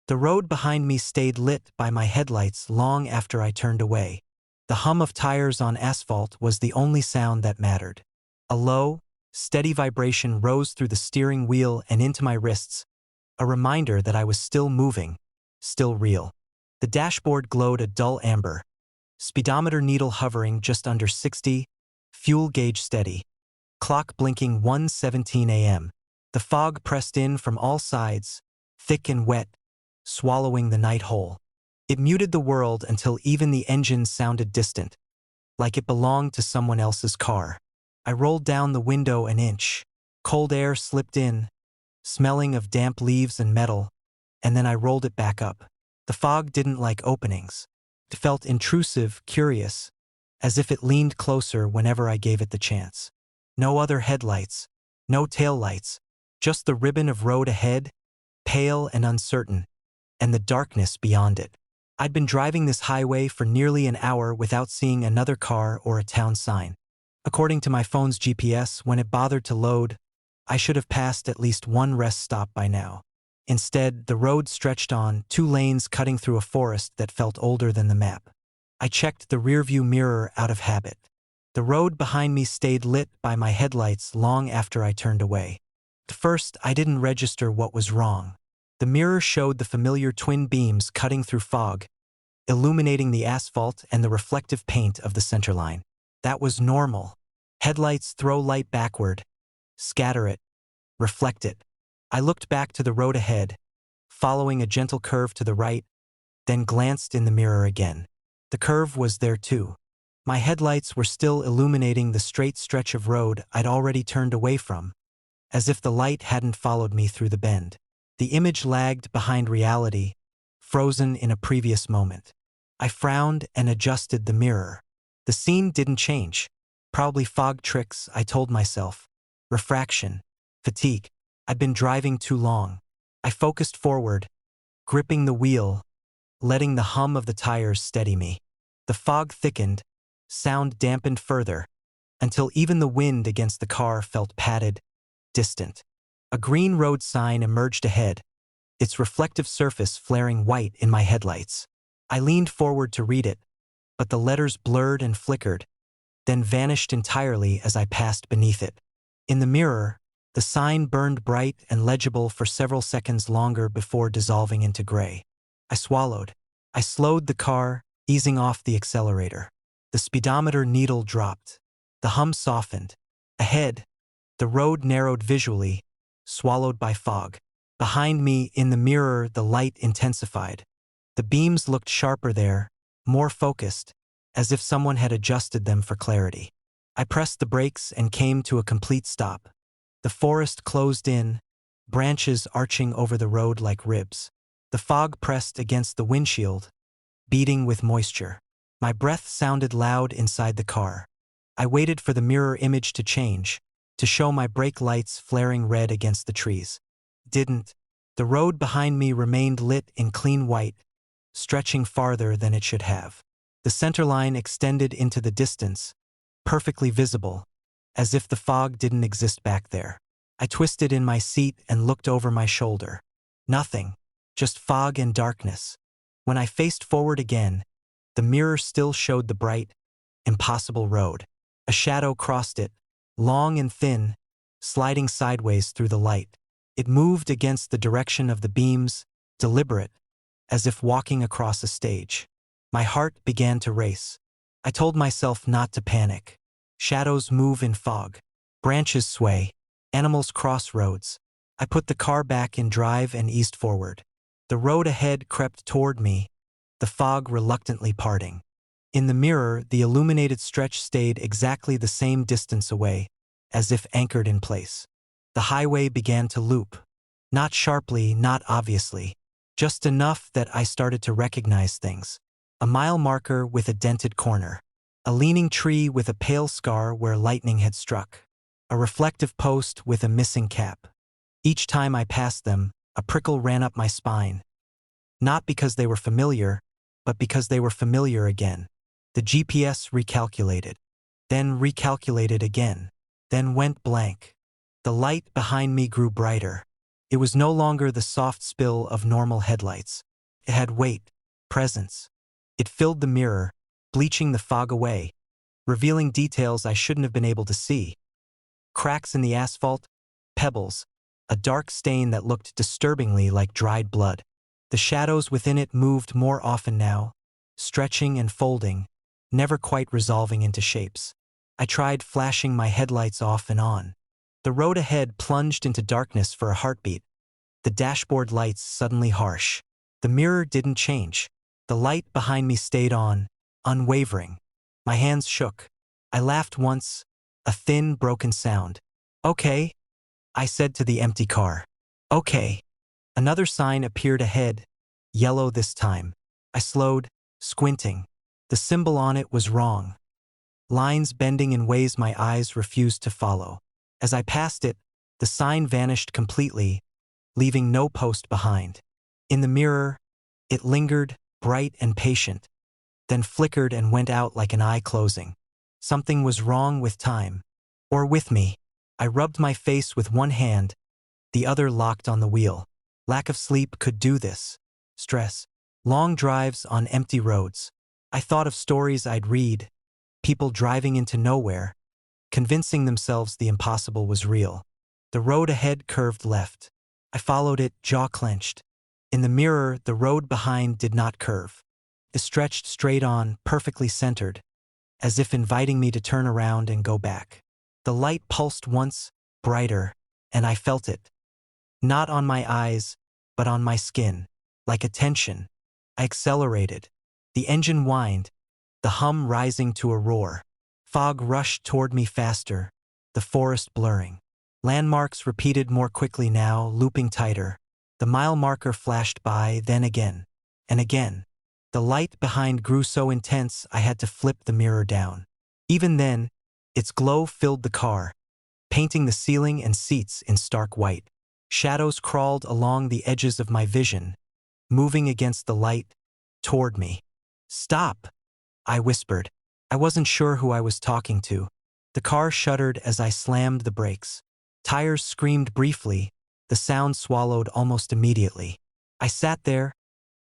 The road behind me stayed lit by my headlights long after I turned away. The hum of tires on asphalt was the only sound that mattered. A low, steady vibration rose through the steering wheel and into my wrists, a reminder that I was still moving, still real. The dashboard glowed a dull amber, speedometer needle hovering just under 60, fuel gauge steady, clock blinking 1:17 a.m. The fog pressed in from all sides, thick and wet, swallowing the night whole. It muted the world until even the engine sounded distant, like it belonged to someone else's car. I rolled down the window an inch. Cold air slipped in, smelling of damp leaves and metal, and then I rolled it back up. The fog didn't like openings. It felt intrusive, curious, as if it leaned closer whenever I gave it the chance. No other headlights, no taillights, just the ribbon of road ahead, pale and uncertain, and the darkness beyond it. I'd been driving this highway for nearly an hour without seeing another car or a town sign. According to my phone's GPS, when it bothered to load, I should have passed at least one rest stop by now. Instead, the road stretched on, 2 lanes cutting through a forest that felt older than the map. I checked the rearview mirror out of habit. The road behind me stayed lit by my headlights long after I turned away. At first, I didn't register what was wrong. The mirror showed the familiar twin beams cutting through fog, illuminating the asphalt and the reflective paint of the centerline. That was normal. Headlights throw light backward, scatter it, reflect it. I looked back to the road ahead, following a gentle curve to the right, then glanced in the mirror again. The curve was there too. My headlights were still illuminating the straight stretch of road I'd already turned away from, as if the light hadn't followed me through the bend. The image lagged behind reality, frozen in a previous moment. I frowned and adjusted the mirror. The scene didn't change. Probably fog tricks, I told myself. Refraction. Fatigue. I'd been driving too long. I focused forward, gripping the wheel, letting the hum of the tires steady me. The fog thickened, sound dampened further, until even the wind against the car felt padded, distant. A green road sign emerged ahead, its reflective surface flaring white in my headlights. I leaned forward to read it, but the letters blurred and flickered, then vanished entirely as I passed beneath it. In the mirror, the sign burned bright and legible for several seconds longer before dissolving into gray. I swallowed. I slowed the car, easing off the accelerator. The speedometer needle dropped. The hum softened. Ahead, the road narrowed visually, swallowed by fog. Behind me, in the mirror, the light intensified. The beams looked sharper there, more focused, as if someone had adjusted them for clarity. I pressed the brakes and came to a complete stop. The forest closed in, branches arching over the road like ribs. The fog pressed against the windshield, beating with moisture. My breath sounded loud inside the car. I waited for the mirror image to change, to show my brake lights flaring red against the trees. Didn't. The road behind me remained lit in clean white, stretching farther than it should have. The centerline extended into the distance, perfectly visible, as if the fog didn't exist back there. I twisted in my seat and looked over my shoulder. Nothing, just fog and darkness. When I faced forward again, the mirror still showed the bright, impossible road. A shadow crossed it, long and thin, sliding sideways through the light. It moved against the direction of the beams, deliberate, as if walking across a stage. My heart began to race. I told myself not to panic. Shadows move in fog. Branches sway. Animals cross roads. I put the car back in drive and eased forward. The road ahead crept toward me, the fog reluctantly parting. In the mirror, the illuminated stretch stayed exactly the same distance away, as if anchored in place. The highway began to loop. Not sharply, not obviously. Just enough that I started to recognize things. A mile marker with a dented corner. A leaning tree with a pale scar where lightning had struck. A reflective post with a missing cap. Each time I passed them, a prickle ran up my spine. Not because they were familiar, but because they were familiar again. The GPS recalculated, then recalculated again, then went blank. The light behind me grew brighter. It was no longer the soft spill of normal headlights. It had weight, presence. It filled the mirror, bleaching the fog away, revealing details I shouldn't have been able to see. Cracks in the asphalt, pebbles, a dark stain that looked disturbingly like dried blood. The shadows within it moved more often now, stretching and folding, never quite resolving into shapes. I tried flashing my headlights off and on. The road ahead plunged into darkness for a heartbeat. The dashboard lights suddenly harsh. The mirror didn't change. The light behind me stayed on, unwavering. My hands shook. I laughed once, a thin, broken sound. "Okay," I said to the empty car. "Okay." Another sign appeared ahead, yellow this time. I slowed, squinting. The symbol on it was wrong. Lines bending in ways my eyes refused to follow. As I passed it, the sign vanished completely, leaving no post behind. In the mirror, it lingered, bright and patient, then flickered and went out like an eye closing. Something was wrong with time. Or with me. I rubbed my face with one hand, the other locked on the wheel. Lack of sleep could do this. Stress. Long drives on empty roads. I thought of stories I'd read, people driving into nowhere, convincing themselves the impossible was real. The road ahead curved left. I followed it, jaw clenched. In the mirror, the road behind did not curve. It stretched straight on, perfectly centered, as if inviting me to turn around and go back. The light pulsed once, brighter, and I felt it. Not on my eyes, but on my skin, like a tension. I accelerated. The engine whined, the hum rising to a roar. Fog rushed toward me faster, the forest blurring. Landmarks repeated more quickly now, looping tighter. The mile marker flashed by, then again, and again. The light behind grew so intense I had to flip the mirror down. Even then, its glow filled the car, painting the ceiling and seats in stark white. Shadows crawled along the edges of my vision, moving against the light, toward me. "Stop," I whispered. I wasn't sure who I was talking to. The car shuddered as I slammed the brakes. Tires screamed briefly, the sound swallowed almost immediately. I sat there,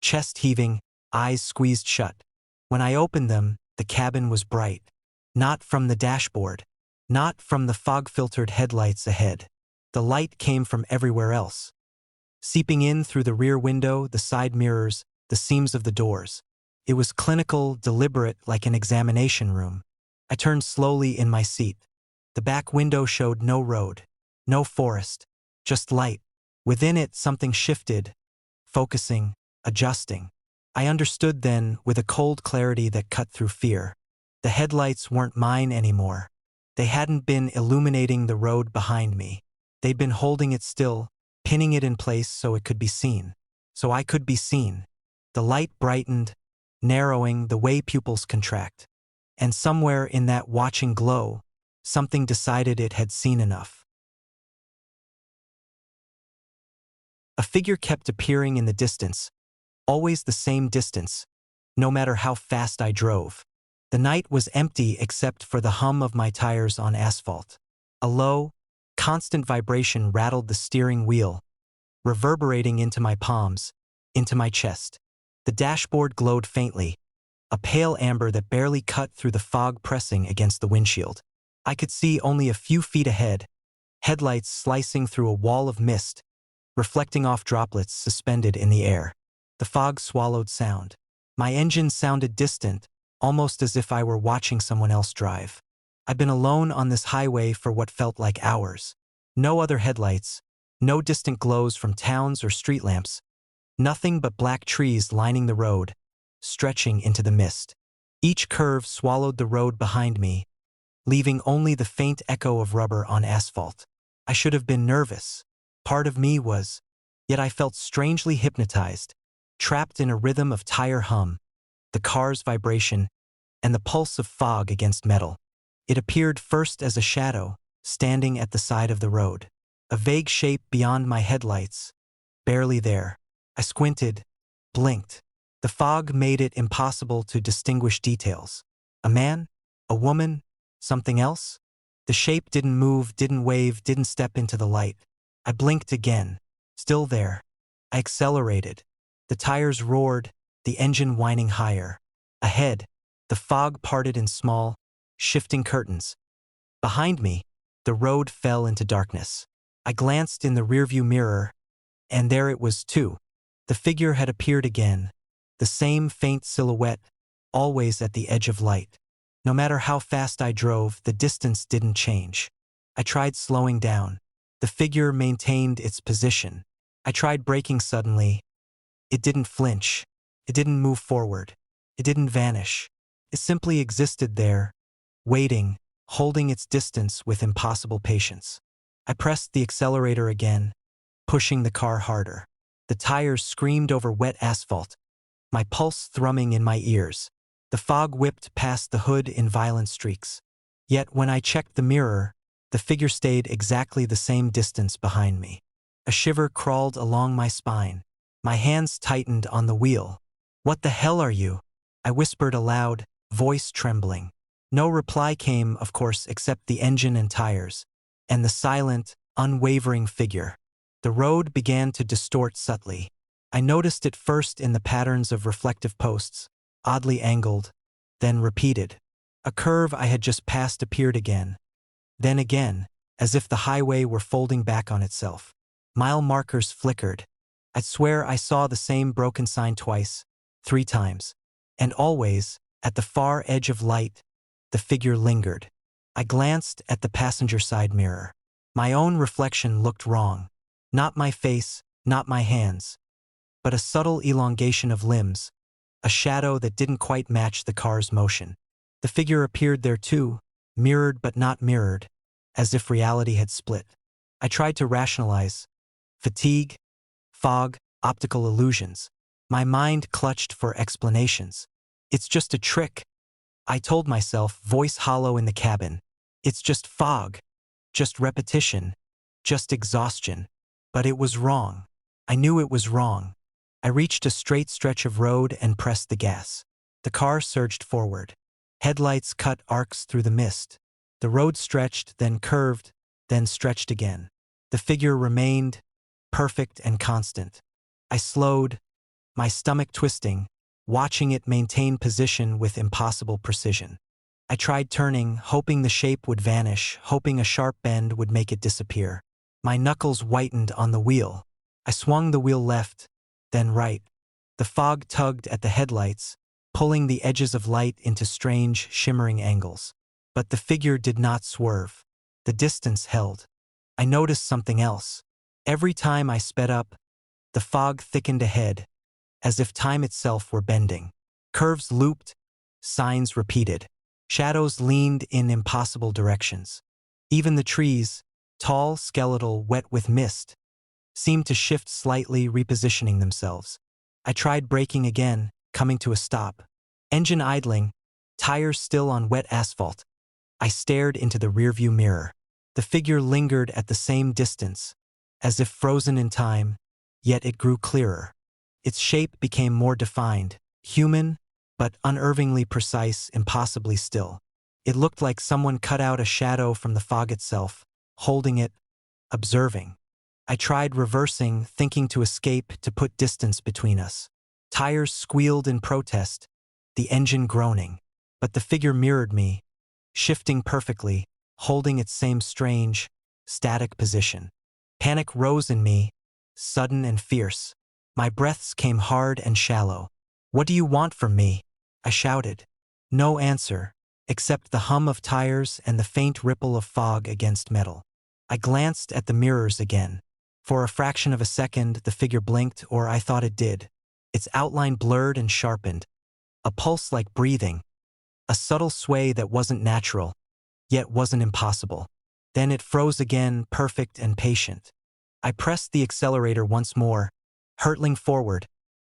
chest heaving, eyes squeezed shut. When I opened them, the cabin was bright. Not from the dashboard. Not from the fog-filtered headlights ahead. The light came from everywhere else. Seeping in through the rear window, the side mirrors, the seams of the doors. It was clinical, deliberate, like an examination room. I turned slowly in my seat. The back window showed no road, no forest, just light. Within it, something shifted, focusing, adjusting. I understood then, with a cold clarity that cut through fear. The headlights weren't mine anymore. They hadn't been illuminating the road behind me. They'd been holding it still, pinning it in place so it could be seen. So I could be seen. The light brightened, narrowing the way pupils contract. And somewhere in that watching glow, something decided it had seen enough. A figure kept appearing in the distance, always the same distance, no matter how fast I drove. The night was empty except for the hum of my tires on asphalt. A low, constant vibration rattled the steering wheel, reverberating into my palms, into my chest. The dashboard glowed faintly, a pale amber that barely cut through the fog pressing against the windshield. I could see only a few feet ahead, headlights slicing through a wall of mist, reflecting off droplets suspended in the air. The fog swallowed sound. My engine sounded distant, almost as if I were watching someone else drive. I'd been alone on this highway for what felt like hours. No other headlights, no distant glows from towns or street lamps, nothing but black trees lining the road, stretching into the mist. Each curve swallowed the road behind me, leaving only the faint echo of rubber on asphalt. I should have been nervous. Part of me was, yet I felt strangely hypnotized, trapped in a rhythm of tire hum, the car's vibration, and the pulse of fog against metal. It appeared first as a shadow, standing at the side of the road. A vague shape beyond my headlights, barely there. I squinted, blinked. The fog made it impossible to distinguish details. A man? A woman? Something else? The shape didn't move, didn't wave, didn't step into the light. I blinked again, Still there. I accelerated. The tires roared, the engine whining higher. Ahead, the fog parted in small, shifting curtains. Behind me, the road fell into darkness. I glanced in the rearview mirror, and there it was too. The figure had appeared again, the same faint silhouette, always at the edge of light. No matter how fast I drove, the distance didn't change. I tried slowing down. The figure maintained its position. I tried braking suddenly. It didn't flinch. It didn't move forward. It didn't vanish. It simply existed there, waiting, holding its distance with impossible patience. I pressed the accelerator again, pushing the car harder. The tires screamed over wet asphalt, my pulse thrumming in my ears. The fog whipped past the hood in violent streaks. Yet when I checked the mirror, the figure stayed exactly the same distance behind me. A shiver crawled along my spine. My hands tightened on the wheel. "What the hell are you?" I whispered aloud, voice trembling. No reply came, of course, except the engine and tires, and the silent, unwavering figure. The road began to distort subtly. I noticed it first in the patterns of reflective posts, oddly angled, then repeated. A curve I had just passed appeared again. Then again, as if the highway were folding back on itself. Mile markers flickered. I'd swear I saw the same broken sign twice, 3 times. And always, at the far edge of light, the figure lingered. I glanced at the passenger side mirror. My own reflection looked wrong. Not my face, not my hands, but a subtle elongation of limbs, a shadow that didn't quite match the car's motion. The figure appeared there too, mirrored but not mirrored, as if reality had split. I tried to rationalize. Fatigue, fog, optical illusions. My mind clutched for explanations. It's just a trick, I told myself, voice hollow in the cabin. It's just fog, just repetition, just exhaustion. But it was wrong. I knew it was wrong. I reached a straight stretch of road and pressed the gas. The car surged forward. Headlights cut arcs through the mist. The road stretched, then curved, then stretched again. The figure remained, perfect and constant. I slowed, my stomach twisting, watching it maintain position with impossible precision. I tried turning, hoping the shape would vanish, hoping a sharp bend would make it disappear. My knuckles whitened on the wheel. I swung the wheel left, then right. The fog tugged at the headlights, pulling the edges of light into strange, shimmering angles. But the figure did not swerve. The distance held. I noticed something else. Every time I sped up, the fog thickened ahead, as if time itself were bending. Curves looped, signs repeated. Shadows leaned in impossible directions. Even the trees, tall, skeletal, wet with mist, seemed to shift slightly, repositioning themselves. I tried braking again, coming to a stop. Engine idling, tires still on wet asphalt. I stared into the rearview mirror. The figure lingered at the same distance, as if frozen in time, yet it grew clearer. Its shape became more defined, human, but unervingly precise, impossibly still. It looked like someone cut out a shadow from the fog itself, holding it, observing. I tried reversing, thinking to escape, to put distance between us. Tires squealed in protest, the engine groaning. But the figure mirrored me, shifting perfectly, holding its same strange, static position. Panic rose in me, sudden and fierce. My breaths came hard and shallow. "What do you want from me?" I shouted. No answer, except the hum of tires and the faint ripple of fog against metal. I glanced at the mirrors again. For a fraction of a second, the figure blinked, or I thought it did. Its outline blurred and sharpened. A pulse like breathing. A subtle sway that wasn't natural, yet wasn't impossible. Then it froze again, perfect and patient. I pressed the accelerator once more, hurtling forward,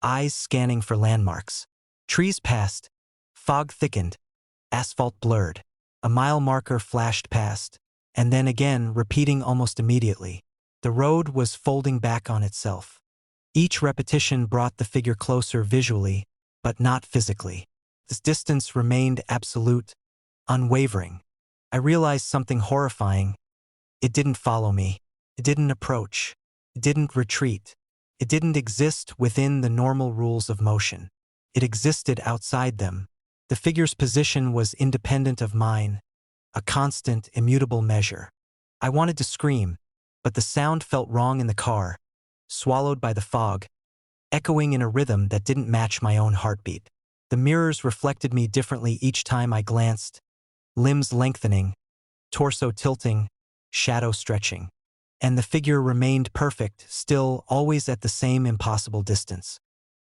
eyes scanning for landmarks. Trees passed, fog thickened, asphalt blurred. A mile marker flashed past, and then again, repeating almost immediately. The road was folding back on itself. Each repetition brought the figure closer visually, but not physically. This distance remained absolute, unwavering. I realized something horrifying. It didn't follow me. It didn't approach. It didn't retreat. It didn't exist within the normal rules of motion. It existed outside them. The figure's position was independent of mine, a constant, immutable measure. I wanted to scream, but the sound felt wrong in the car, swallowed by the fog, echoing in a rhythm that didn't match my own heartbeat. The mirrors reflected me differently each time I glanced, limbs lengthening, torso tilting, shadow stretching. And the figure remained perfect, still, always at the same impossible distance.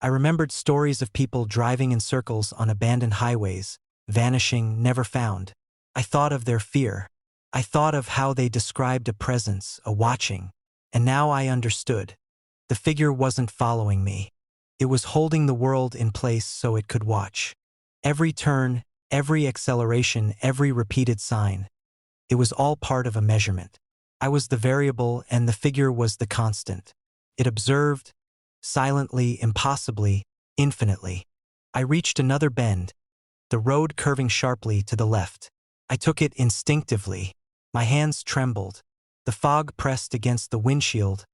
I remembered stories of people driving in circles on abandoned highways, vanishing, never found. I thought of their fear. I thought of how they described a presence, a watching. And now I understood. The figure wasn't following me. It was holding the world in place so it could watch. Every turn, every acceleration, every repeated sign. It was all part of a measurement. I was the variable and the figure was the constant. It observed, silently, impossibly, infinitely. I reached another bend, the road curving sharply to the left. I took it instinctively. My hands trembled. The fog pressed against the windshield,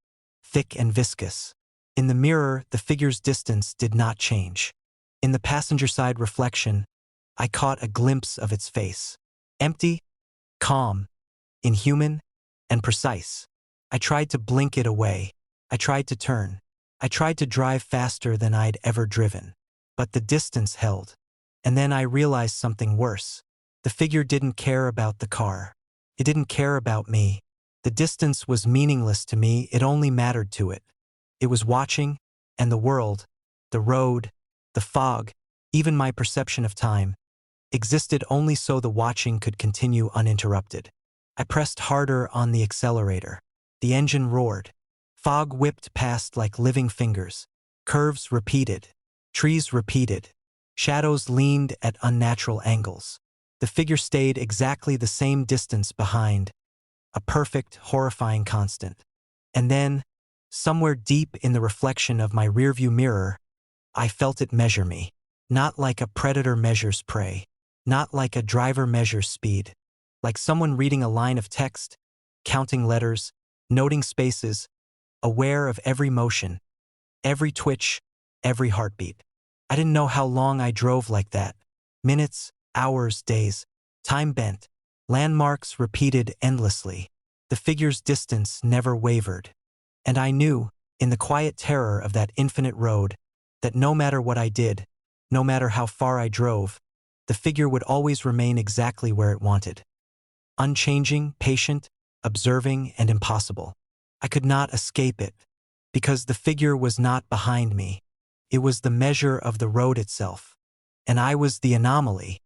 thick and viscous. In the mirror, the figure's distance did not change. In the passenger side reflection, I caught a glimpse of its face. Empty, calm, inhuman, and precise. I tried to blink it away. I tried to turn. I tried to drive faster than I'd ever driven. But the distance held. And then I realized something worse. The figure didn't care about the car. It didn't care about me. The distance was meaningless to me, it only mattered to it. It was watching, and the world, the road, the fog, even my perception of time, existed only so the watching could continue uninterrupted. I pressed harder on the accelerator. The engine roared. Fog whipped past like living fingers. Curves repeated. Trees repeated. Shadows leaned at unnatural angles. The figure stayed exactly the same distance behind, a perfect, horrifying constant. And then, somewhere deep in the reflection of my rearview mirror, I felt it measure me. Not like a predator measures prey. Not like a driver measures speed. Like someone reading a line of text, counting letters, noting spaces, aware of every motion, every twitch, every heartbeat. I didn't know how long I drove like that. Minutes, hours, days. Time bent. Landmarks repeated endlessly. The figure's distance never wavered. And I knew, in the quiet terror of that infinite road, that no matter what I did, no matter how far I drove, the figure would always remain exactly where it wanted. Unchanging, patient, observing, and impossible. I could not escape it, because the figure was not behind me. It was the measure of the road itself. And I was the anomaly,